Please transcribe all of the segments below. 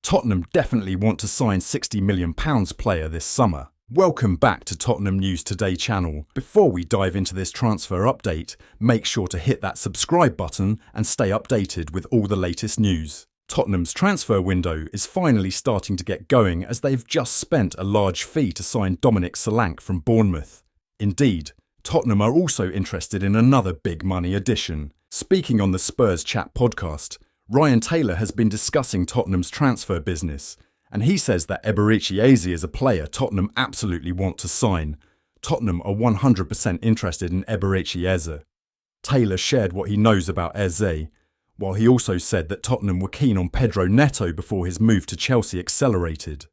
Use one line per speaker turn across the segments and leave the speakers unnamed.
Tottenham definitely want to sign £60 million player this summer. Welcome back to Tottenham News Today channel. Before we dive into this transfer update, make sure to hit that subscribe button and stay updated with all the latest news. Tottenham's transfer window is finally starting to get going as they've just spent a large fee to sign Dominic Solanke from Bournemouth. Indeed, Tottenham are also interested in another big money addition. Speaking on the Spurs Chat podcast, Ryan Taylor has been discussing Tottenham's transfer business, and he says that Eberechi Eze is a player Tottenham absolutely want to sign. Tottenham are 100% interested in Eberechi Eze. Taylor shared what he knows about Eze, while he also said that Tottenham were keen on Pedro Neto before his move to Chelsea accelerated.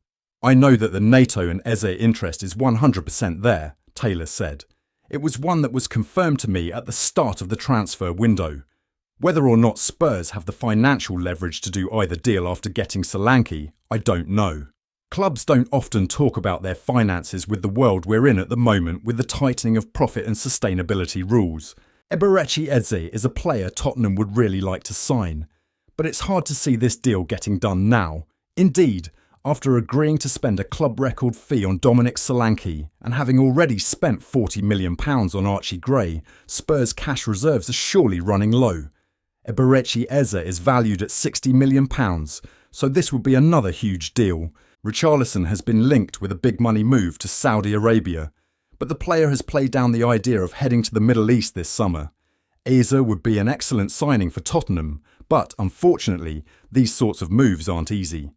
"I know that the Neto and Eze interest is 100% there," Taylor said. "It was one that was confirmed to me at the start of the transfer window. Whether or not Spurs have the financial leverage to do either deal after getting Solanke, I don't know. Clubs don't often talk about their finances with the world we're in at the moment with the tightening of profit and sustainability rules. Eberechi Eze is a player Tottenham would really like to sign, but it's hard to see this deal getting done now. Indeed, after agreeing to spend a club record fee on Dominic Solanke and having already spent £40 million on Archie Gray, Spurs' cash reserves are surely running low. Eberechi Eze is valued at £60 million, so this would be another huge deal. Richarlison has been linked with a big money move to Saudi Arabia, but the player has played down the idea of heading to the Middle East this summer. Eze would be an excellent signing for Tottenham, but unfortunately, these sorts of moves aren't easy.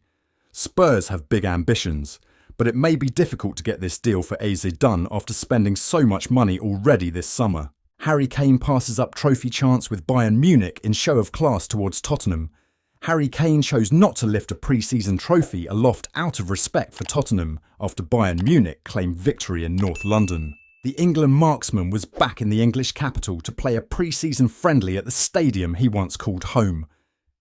Spurs have big ambitions, but it may be difficult to get this deal for Eze done after spending so much money already this summer. Harry Kane passes up trophy chance with Bayern Munich in show of class towards Tottenham. Harry Kane chose not to lift a pre-season trophy aloft out of respect for Tottenham after Bayern Munich claimed victory in North London. The England marksman was back in the English capital to play a pre-season friendly at the stadium he once called home.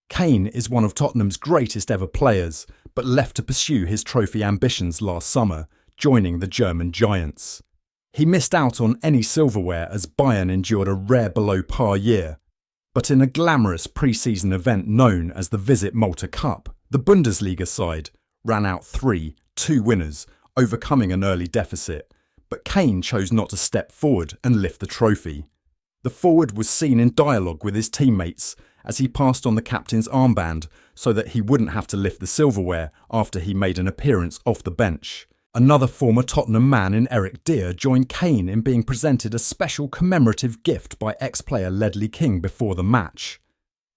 Kane is one of Tottenham's greatest ever players, but left to pursue his trophy ambitions last summer, joining the German Giants. He missed out on any silverware as Bayern endured a rare below-par year. But in a glamorous pre-season event known as the Visit Malta Cup, the Bundesliga side ran out 3-2 winners, overcoming an early deficit. But Kane chose not to step forward and lift the trophy. The forward was seen in dialogue with his teammates as he passed on the captain's armband so that he wouldn't have to lift the silverware after he made an appearance off the bench. Another former Tottenham man in Eric Dier joined Kane in being presented a special commemorative gift by ex-player Ledley King before the match.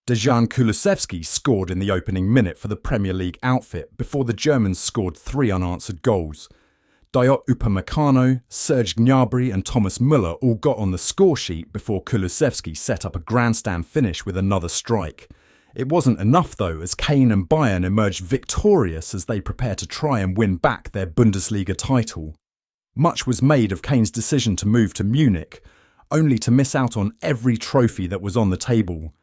Dejan Kulusevski scored in the opening minute for the Premier League outfit before the Germans scored 3 unanswered goals. Dayot Upamecano, Serge Gnabry and Thomas Müller all got on the score sheet before Kulusevski set up a grandstand finish with another strike. It wasn't enough though, as Kane and Bayern emerged victorious as they prepare to try and win back their Bundesliga title. Much was made of Kane's decision to move to Munich, only to miss out on every trophy that was on the table.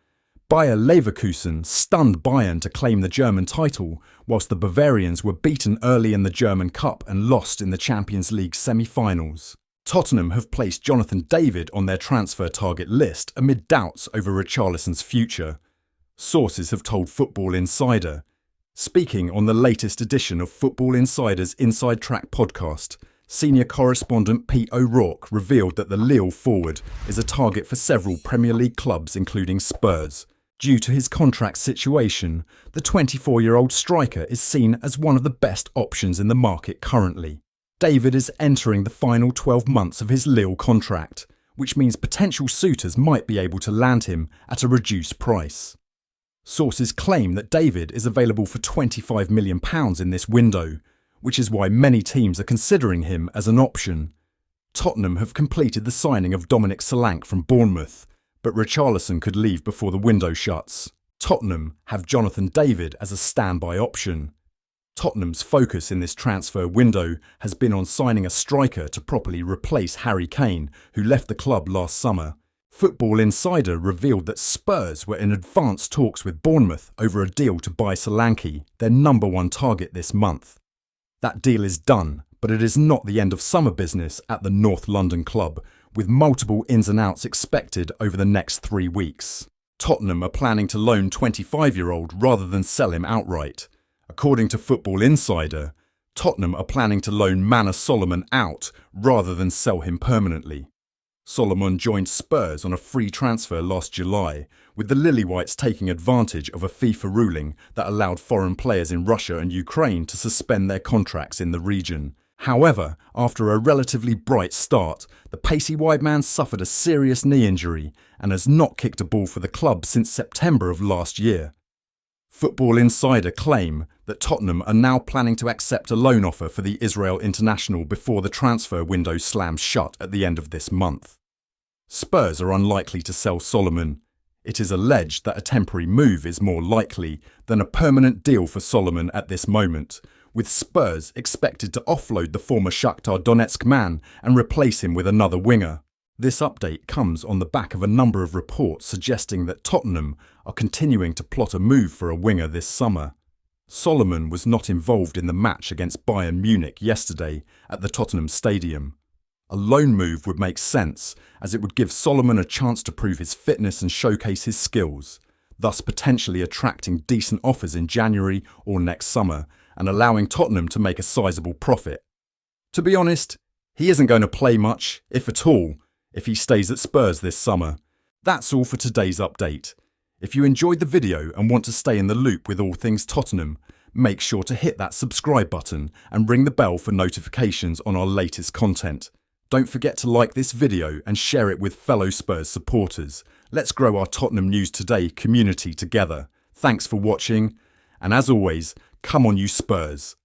Bayer Leverkusen stunned Bayern to claim the German title, whilst the Bavarians were beaten early in the German Cup and lost in the Champions League semi-finals. Tottenham have placed Jonathan David on their transfer target list amid doubts over Richarlison's future. Sources have told Football Insider. Speaking on the latest edition of Football Insider's Inside Track podcast, senior correspondent Pete O'Rourke revealed that the Lille forward is a target for several Premier League clubs including Spurs. Due to his contract situation, the 24-year-old striker is seen as one of the best options in the market currently. David is entering the final 12 months of his Lille contract, which means potential suitors might be able to land him at a reduced price. Sources claim that David is available for £25 million in this window, which is why many teams are considering him as an option. Tottenham have completed the signing of Dominic Solanke from Bournemouth, but Richarlison could leave before the window shuts. Tottenham have Jonathan David as a standby option. Tottenham's focus in this transfer window has been on signing a striker to properly replace Harry Kane, who left the club last summer. Football Insider revealed that Spurs were in advanced talks with Bournemouth over a deal to buy Solanke, their number one target this month. That deal is done, but it is not the end of summer business at the North London club, with multiple ins and outs expected over the next 3 weeks. Tottenham are planning to loan 25-year-old rather than sell him outright. According to Football Insider, Tottenham are planning to loan Manor Solomon out rather than sell him permanently. Solomon joined Spurs on a free transfer last July, with the Lily-Whites taking advantage of a FIFA ruling that allowed foreign players in Russia and Ukraine to suspend their contracts in the region. However, after a relatively bright start, the pacey wide man suffered a serious knee injury and has not kicked a ball for the club since September of last year. Football Insider claim that Tottenham are now planning to accept a loan offer for the Israel international before the transfer window slams shut at the end of this month. Spurs are unlikely to sell Solomon. It is alleged that a temporary move is more likely than a permanent deal for Solomon at this moment, with Spurs expected to offload the former Shakhtar Donetsk man and replace him with another winger. This update comes on the back of a number of reports suggesting that Tottenham are continuing to plot a move for a winger this summer. Solomon was not involved in the match against Bayern Munich yesterday at the Tottenham Stadium. A loan move would make sense, as it would give Solomon a chance to prove his fitness and showcase his skills, thus potentially attracting decent offers in January or next summer and allowing Tottenham to make a sizable profit. To be honest, he isn't going to play much, if at all, if he stays at Spurs this summer. That's all for today's update. If you enjoyed the video and want to stay in the loop with all things Tottenham, make sure to hit that subscribe button and ring the bell for notifications on our latest content. Don't forget to like this video and share it with fellow Spurs supporters. Let's grow our Tottenham News Today community together. Thanks for watching, and as always, come on you Spurs.